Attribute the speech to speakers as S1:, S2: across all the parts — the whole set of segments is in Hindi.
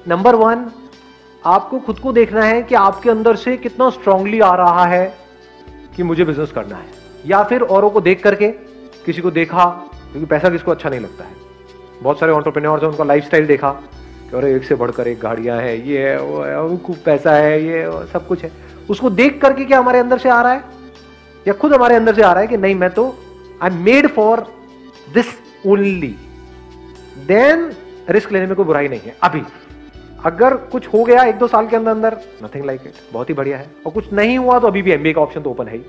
S1: नंबर 1, आपको खुद को देखना है कि आपके अंदर से कितना स्ट्रांगली आ रहा है कि मुझे बिजनेस करना है, या फिर औरों को देख करके, किसी को देखा, क्योंकि पैसा किसको अच्छा नहीं लगता है। बहुत सारे एंटरप्रेन्योर्स हैं, उनका लाइफस्टाइल देखा कि अरे एक से बढ़कर एक गाड़ियां हैं, ये है वो है, खूब पैसा है, ये सब कुछ है। उसको देख करके क्या हमारे अंदर से आ रहा है, या खुद हमारे अंदर से आ रहा है कि नहीं, मैं तो I am made for this only, then risk लेने में कोई बुराई नहीं है। अभी अगर कुछ हो गया 1-2 साल के अंदर अंदर, नथिंग लाइक इट, बहुत ही बढ़िया है। और कुछ नहीं हुआ तो अभी भी एमबीए का ऑप्शन तो ओपन है ही,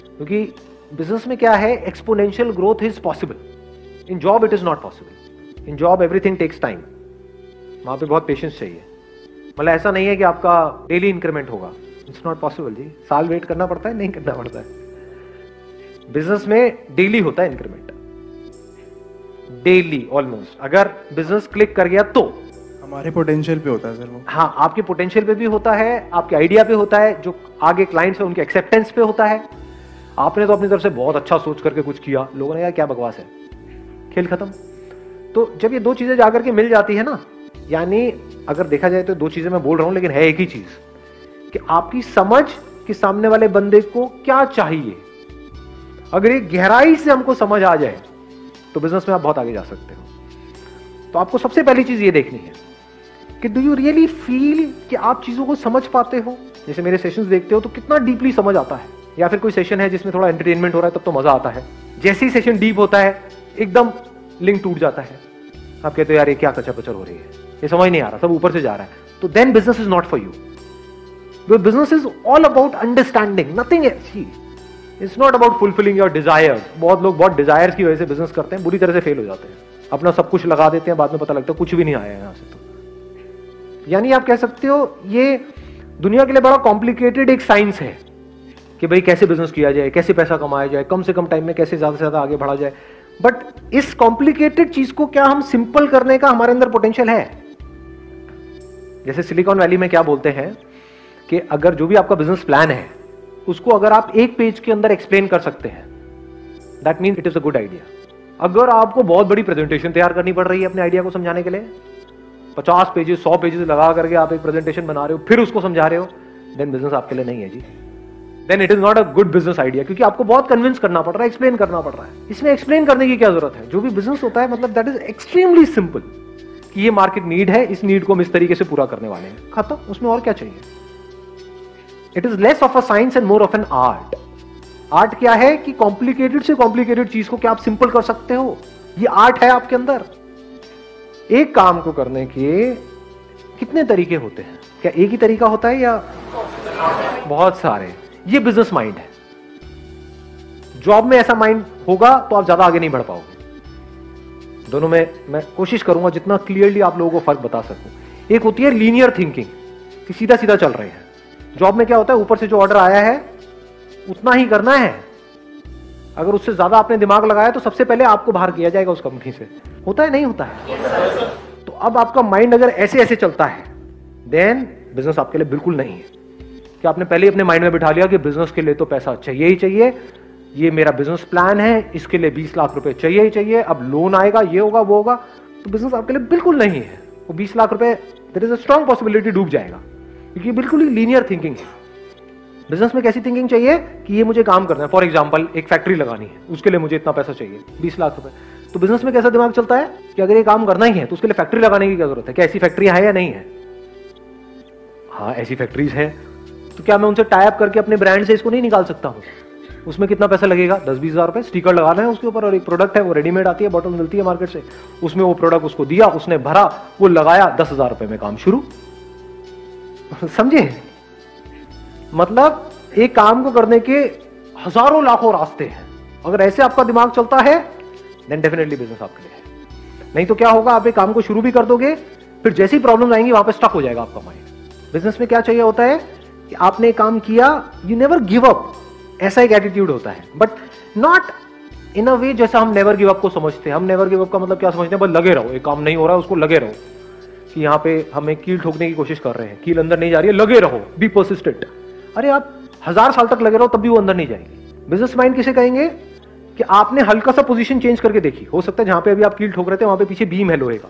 S1: क्योंकि बिजनेस में क्या है, exponential growth is possible. In job it is not possible. In job everything takes time, वहां पे बहुत पेशेंस चाहिए। मतलब ऐसा नहीं है कि आपका डेली इंक्रीमेंट होगा, इट्स नॉट पॉसिबल जी। साल वेट करना पड़ता है, नहीं करना पड़ता है। बिजनेस में डेली होता है इंक्रीमेंट, डेली ऑलमोस्ट। अगर बिजनेस क्लिक कर गया तो
S2: हमारे पोटेंशियल पे होता है सर वो।
S1: हाँ, आपके पोटेंशियल पे भी होता है, आपके आइडिया पे होता है, जो आगे क्लाइंट्स है उनके एक्सेप्टेंस पे होता है। आपने तो अपनी तरफ से बहुत अच्छा सोच करके कुछ किया, लोगों ने यार क्या बकवास है, खेल खत्म। तो जब ये दो चीजें जाकर के मिल जाती है ना, यानी अगर देखा जाए तो 2 चीजें मैं बोल रहा हूं, लेकिन है एक ही चीज, कि आपकी समझ कि सामने वाले बंदे को क्या चाहिए, अगर ये गहराई से हमको समझ आ जाए तो बिजनेस में आप बहुत आगे जा सकते हो। तो आपको सबसे पहली चीज ये देखनी है कि डू यू रियली फील कि आप चीजों को समझ पाते हो। जैसे मेरे सेशंस देखते हो तो कितना डीपली समझ आता है, या फिर कोई सेशन है जिसमें थोड़ा एंटरटेनमेंट हो रहा है तब तो मजा आता है। जैसे ही सेशन डीप होता है एकदम लिंक टूट जाता है, आप कहते हो यार ये क्या कचर पचर हो रही है, ये समझ नहीं आ रहा, सब ऊपर से जा रहा है। तो then business is not for you. Business is all about understanding, nothing else. It's not about fulfilling your desires. बहुत लोग बहुत डिजायर्स की वजह से बिजनेस करते हैं, बुरी तरह से फेल हो जाते हैं, अपना सब कुछ लगा देते हैं, बाद में पता लगता है कुछ भी नहीं आया यहां से। तो यानी आप कह सकते हो ये दुनिया के लिए बड़ा कॉम्प्लिकेटेड एक साइंस है कि भाई कैसे बिजनेस किया जाए, कैसे पैसा कमाया जाए, कम से कम टाइम में कैसे ज्यादा से ज्यादा आगे बढ़ा जाए। बट इस कॉम्प्लिकेटेड चीज को क्या हम सिंपल करने का हमारे अंदर पोटेंशियल है? जैसे सिलिकॉन वैली में क्या बोलते हैं कि अगर जो भी आपका बिजनेस प्लान है उसको अगर आप 1 पेज के अंदर एक्सप्लेन कर सकते हैं, that means it is a good idea. अगर आपको बहुत बड़ी प्रेजेंटेशन तैयार करनी पड़ रही है अपने आइडिया को समझाने के लिए, 50 पेजेस 100 पेजेस लगा करके आप एक प्रेजेंटेशन बना रहे हो, फिर उसको समझा रहे हो, देन बिजनेस आपके लिए नहीं है जी। Then it is not a good business idea, क्योंकि आपको बहुत कन्विंस करना पड़ रहा है, एक्सप्लेन करना पड़ रहा है। इसमें एक्सप्लेन करने की क्या जरूरत है? जो भी बिजनेस होता है मतलब दैट इज एक्सट्रीमली सिंपल, कि ये मार्केट नीड है, इस नीड को हम इस तरीके से पूरा करने वाले हैं, खत्म। उसमें और क्या चाहिए? It is less of a science and more of an art. Art क्या है कि कॉम्प्लिकेटेड से कॉम्प्लिकेटेड चीज को क्या आप सिंपल कर सकते हो, ये आर्ट है आपके अंदर। एक काम को करने के कितने तरीके होते हैं? क्या एक ही तरीका होता है या बहुत सारे? ये बिजनेस माइंड है। जॉब में ऐसा माइंड होगा तो आप ज्यादा आगे नहीं बढ़ पाओगे। दोनों में मैं कोशिश करूंगा जितना क्लियरली आप लोगों को फर्क बता सकूं। एक होती है लीनियर थिंकिंग कि सीधा सीधा चल रहे हैं। जॉब में क्या होता है, ऊपर से जो ऑर्डर आया है उतना ही करना है, अगर उससे ज्यादा आपने दिमाग लगाया तो सबसे पहले आपको बाहर किया जाएगा उस कंपनी से। होता है नहीं होता है? तो अब आपका माइंड अगर ऐसे ऐसे चलता है, देन बिजनेस आपके लिए बिल्कुल नहीं है। कि आपने पहले ही अपने माइंड में बिठा लिया कि बिजनेस के लिए तो पैसा चाहिए ही चाहिए, ये मेरा बिजनेस प्लान है, इसके लिए 20 लाख रुपए चाहिए ही चाहिए, अब लोन आएगा, ये होगा वो होगा, तो बिजनेस आपके लिए बिल्कुल नहीं है। वो 20 लाख रुपए there is a strong possibility डूब जाएगा, क्योंकि बिल्कुल ही लीनियर थिंकिंग है। बिजनेस में कैसी थिंकिंग चाहिए कि ये मुझे काम करना है। फॉर एग्जांपल एक फैक्ट्री लगानी है, उसके लिए मुझे इतना पैसा चाहिए, 20 लाख रुपए। तो बिजनेस में कैसा दिमाग चलता है कि अगर ये काम करना ही है तो उसके लिए फैक्ट्री लगाने की क्या जरूरत है? क्या ऐसी फैक्ट्रियां है या नहीं है? हाँ, ऐसी फैक्ट्रीज है। तो क्या मैं उनसे टाई अप करके अपने ब्रांड से इसको नहीं निकाल सकता हूँ? उसमें कितना पैसा लगेगा? 10-20 हज़ार रुपए। स्टिकर लगाना है उसके ऊपर, और एक प्रोडक्ट है वो रेडीमेड आती है, बॉटल मिलती है मार्केट से, उसमें वो प्रोडक्ट उसको दिया, उसने भरा, वो लगाया, 10,000 रुपए में काम शुरू। समझे? मतलब एक काम को करने के हजारों लाखों रास्ते हैं। अगर ऐसे आपका दिमाग चलता है देन डेफिनेटली बिजनेस आपके लिए है। नहीं तो क्या होगा, आप एक काम को शुरू भी कर दोगे, फिर जैसी प्रॉब्लम आएंगी वहां पे स्टक हो जाएगा आपका माइंड। बिजनेस में क्या चाहिए होता है कि आपने काम किया, यू नेवर गिव अप, ऐसा एक एटीट्यूड होता है, बट नॉट इन अ वे जैसा हम नेवर गिव अप को समझते हैं। हम नेवर गिव अप का मतलब क्या समझते हैं? बस लगे रहो, एक काम नहीं हो रहा है उसको लगे रहो, कि यहाँ पे हमें कील ठोकने की कोशिश कर रहे हैं, कील अंदर नहीं जा रही है, लगे रहो, बी परसिस्टेंट। अरे आप 1000 साल तक लगे रहो तब भी वो अंदर नहीं जाएगी। बिजनेस माइंड किसे कहेंगे कि आपने हल्का सा पोजीशन चेंज करके देखी, हो सकता है जहां पे अभी आप कील ठोक रहे थे वहां पे पीछे बीम है लोहे का,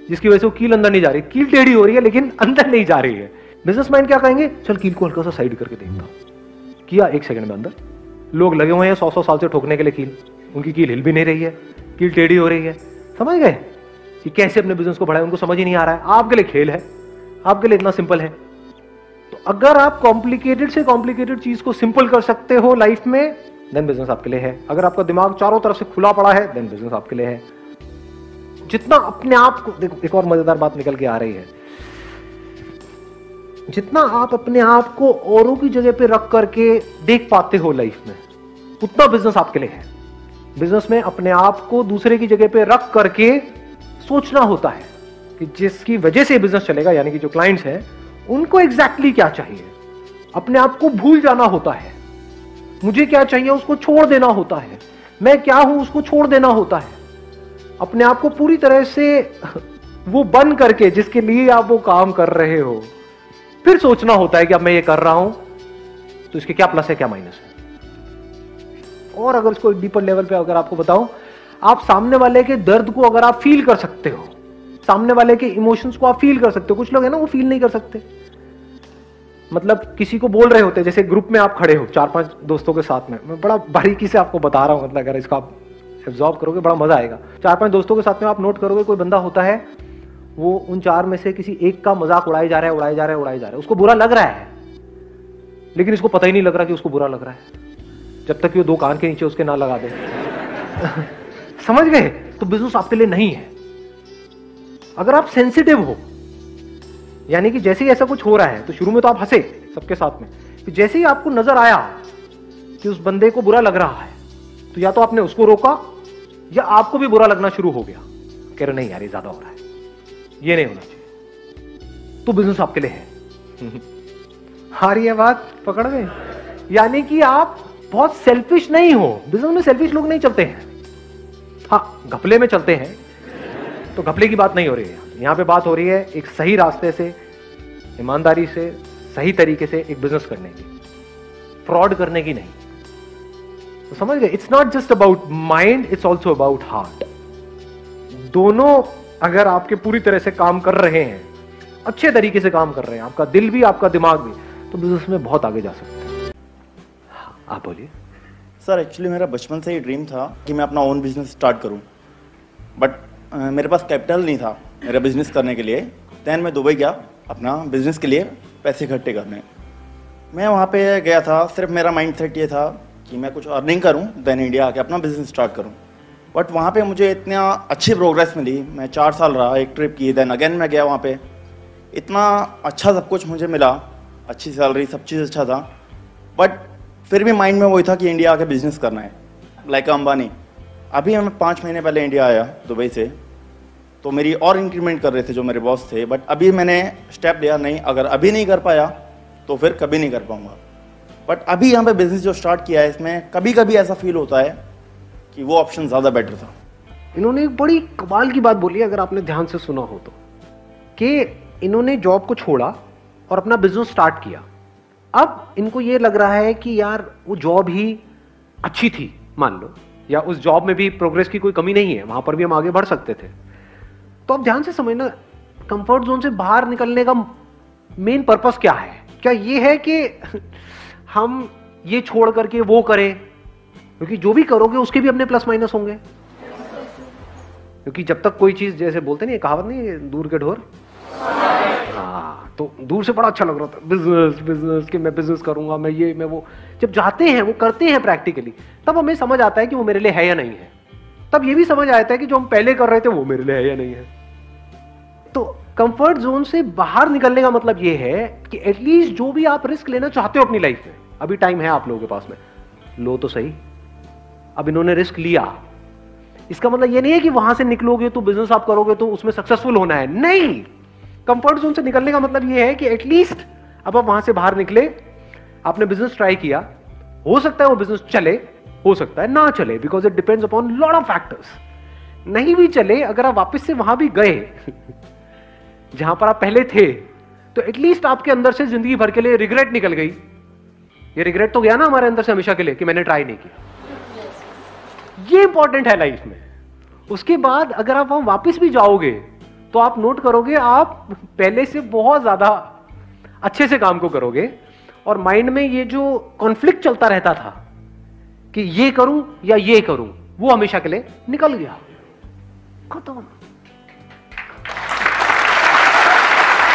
S1: जिसकी वजह से वो कील अंदर नहीं जा रही, कील टेढ़ी हो रही है लेकिन अंदर नहीं जा रही है। बिजनेसमैन क्या कहेंगे, चल कील को हल्का सा साइड करके देखता हूं, किया 1 सेकंड में अंदर। लोग लगे हुए हैं 100 साल से ठोकने के लिए कील, उनकी कील हिल भी नहीं रही है, कील टेढ़ी हो रही है। समझ गए कि कैसे अपने बिजनेस को बढ़ाए, उनको समझ ही नहीं आ रहा है। आपके लिए खेल है, आपके लिए इतना सिंपल है। तो अगर आप कॉम्प्लिकेटेड से कॉम्प्लिकेटेड चीज को सिंपल कर सकते हो लाइफ में, देन बिजनेस आपके लिए है। अगर आपका दिमाग चारों तरफ से खुला पड़ा है, देन बिजनेस आपके लिए है। जितना अपने आप को, देखो एक और मजेदार बात निकल के आ रही है, जितना आप अपने आप को औरों की जगह पे रख करके देख पाते हो लाइफ में, उतना बिजनेस आपके लिए है। बिजनेस में अपने आप को दूसरे की जगह पे रख करके सोचना होता है कि जिसकी वजह से बिजनेस चलेगा, यानी कि जो क्लाइंट्स हैं उनको एग्जैक्टली क्या चाहिए। अपने आप को भूल जाना होता है, मुझे क्या चाहिए उसको छोड़ देना होता है, मैं क्या हूं उसको छोड़ देना होता है। अपने आप को पूरी तरह से वो बन करके जिसके लिए आप वो काम कर रहे हो, फिर सोचना होता है कि अब मैं ये कर रहा हूं तो इसके क्या प्लस है क्या माइनस है। और अगर इसको डीपर लेवल पे अगर आपको बताऊं, आप सामने वाले के दर्द को अगर आप फील कर सकते हो, सामने वाले के इमोशंस को आप फील कर सकते हो। कुछ लोग है ना वो फील नहीं कर सकते, मतलब किसी को बोल रहे होते हैं, जैसे ग्रुप में आप खड़े हो 4-5 दोस्तों के साथ में, मैं बड़ा बारीकी से आपको बता रहा हूं, मतलब अगर इसको आप एब्जॉर्ब करोगे बड़ा मजा आएगा। 4-5 दोस्तों के साथ में आप नोट करोगे, कोई बंदा होता है वो उन 4 में से किसी एक का मजाक उड़ाए जा रहा है, उड़ाए जा रहा है, उड़ाए जा रहा है, उसको बुरा लग रहा है, लेकिन इसको पता ही नहीं लग रहा कि उसको बुरा लग रहा है, जब तक कि वो 2 कान के नीचे उसके ना लगा दे। समझ गए? तो बिजनेस आपके लिए नहीं है। अगर आप सेंसिटिव हो, यानी कि जैसे ही ऐसा कुछ हो रहा है तो शुरू में तो आप हंसे सबके साथ में, फिर जैसे ही आपको नजर आया कि उस बंदे को बुरा लग रहा है, तो या तो आपने उसको रोका या आपको भी बुरा लगना शुरू हो गया, कह रहे नहीं यार ये ज्यादा हो रहा है, ये नहीं होना चाहिए। तो बिजनेस आपके लिए है। हार ये बात पकड़ गए? यानी कि आप बहुत सेल्फिश नहीं हो। बिजनेस में सेल्फिश लोग नहीं चलते हैं, हाँ घपले में चलते हैं, तो घपले की बात नहीं हो रही है यहां पे। बात हो रही है एक सही रास्ते से, ईमानदारी से, सही तरीके से एक बिजनेस करने की, फ्रॉड करने की नहीं। तो समझ गए? It's not just about mind, it's also about heart. दोनों अगर आपके पूरी तरह से काम कर रहे हैं, अच्छे तरीके से काम कर रहे हैं, आपका दिल भी आपका दिमाग भी, तो बिजनेस में बहुत आगे जा सकते हैं। आप बोलिए।
S3: सर एक्चुअली मेरा बचपन से ही ड्रीम था कि मैं अपना ओन बिजनेस स्टार्ट करूं, बट मेरे पास कैपिटल नहीं था मेरा बिजनेस करने के लिए। दैन मैं दुबई गया अपना बिजनेस के लिए पैसे इकट्ठे करने। मैं वहाँ पे गया था, सिर्फ मेरा माइंड सेट ये था कि मैं कुछ अर्निंग करूँ, दैन इंडिया आके अपना बिजनेस स्टार्ट करूँ। बट वहाँ पे मुझे इतना अच्छी प्रोग्रेस मिली, मैं 4 साल रहा, एक ट्रिप की, दैन अगेन मैं गया वहाँ पे, इतना अच्छा सब कुछ मुझे मिला, अच्छी सैलरी, सब चीज़ अच्छा था। बट फिर भी माइंड में वही था कि इंडिया आके बिजनेस करना है, लाइक अंबानी। अभी मैं 5 महीने पहले इंडिया आया दुबई से, तो मेरी और इंक्रीमेंट कर रहे थे जो मेरे बॉस थे, बट अभी मैंने स्टेप लिया नहीं, अगर अभी नहीं कर पाया तो फिर कभी नहीं कर पाऊंगा। बट अभी यहाँ पे बिजनेस जो स्टार्ट किया है, इसमें कभी कभी ऐसा फील होता है कि वो ऑप्शन ज़्यादा बेटर था।
S1: इन्होंने एक बड़ी कमाल की बात बोली, अगर आपने ध्यान से सुना हो तो, कि इन्होंने जॉब को छोड़ा और अपना बिजनेस स्टार्ट किया। अब इनको ये लग रहा है कि यार वो जॉब ही अच्छी थी मान लो, या उस जॉब में भी प्रोग्रेस की कोई कमी नहीं है, वहां पर भी हम आगे बढ़ सकते थे। तो अब ध्यान से समझना, कंफर्ट जोन से बाहर निकलने का मेन पर्पस क्या है? क्या ये है कि हम ये छोड़ करके वो करें? क्योंकि जो भी करोगे उसके भी अपने प्लस माइनस होंगे। क्योंकि जब तक कोई चीज, जैसे बोलते नहीं, कहावत नहीं, दूर के ढोर, हाँ, तो दूर से बड़ा अच्छा लग रहा था बिजनेस बिजनेस, कि मैं बिजनेस करूंगा, मैं ये मैं वो। जब जाते हैं वो करते हैं प्रैक्टिकली, तब हमें समझ आता है कि वो मेरे लिए है या नहीं है। तब ये भी समझ आता है कि जो हम पहले कर रहे थे वो मेरे लिए है या नहीं है। तो कंफर्ट जोन से बाहर निकलने का मतलब ये है कि एटलीस्ट जो भी आप रिस्क लेना चाहते हो अपनी लाइफ में, अभी टाइम है आप लोगों के पास में, लो तो सही। अब इन्होंने रिस्क लिया, इसका मतलब ये नहीं है कि वहां से निकलोगे तो बिजनेस आप करोगे तो उसमें सक्सेसफुल होना है, नहीं। कंफर्ट जोन से निकलने का मतलब ये है कि एटलीस्ट अब आप वहां से बाहर निकले, आपने बिजनेस ट्राई किया, हो सकता है वो बिजनेस चले, हो सकता है ना चले, because it depends upon lot of factors. नहीं भी चले, अगर आप वापस से वहां भी गए जहां पर आप पहले थे, तो एटलीस्ट आपके अंदर से जिंदगी भर के लिए रिग्रेट निकल गई। ये रिग्रेट तो गया ना हमारे अंदर से हमेशा के लिए कि मैंने ट्राई नहीं किया। ये इंपॉर्टेंट है लाइफ में। उसके बाद अगर आप वहां वापस भी जाओगे तो आप नोट करोगे आप पहले से बहुत ज्यादा अच्छे से काम को करोगे, और माइंड में ये जो कॉन्फ्लिक्ट चलता रहता था कि ये करूं या ये करूं, वो हमेशा के लिए निकल गया, खत्म।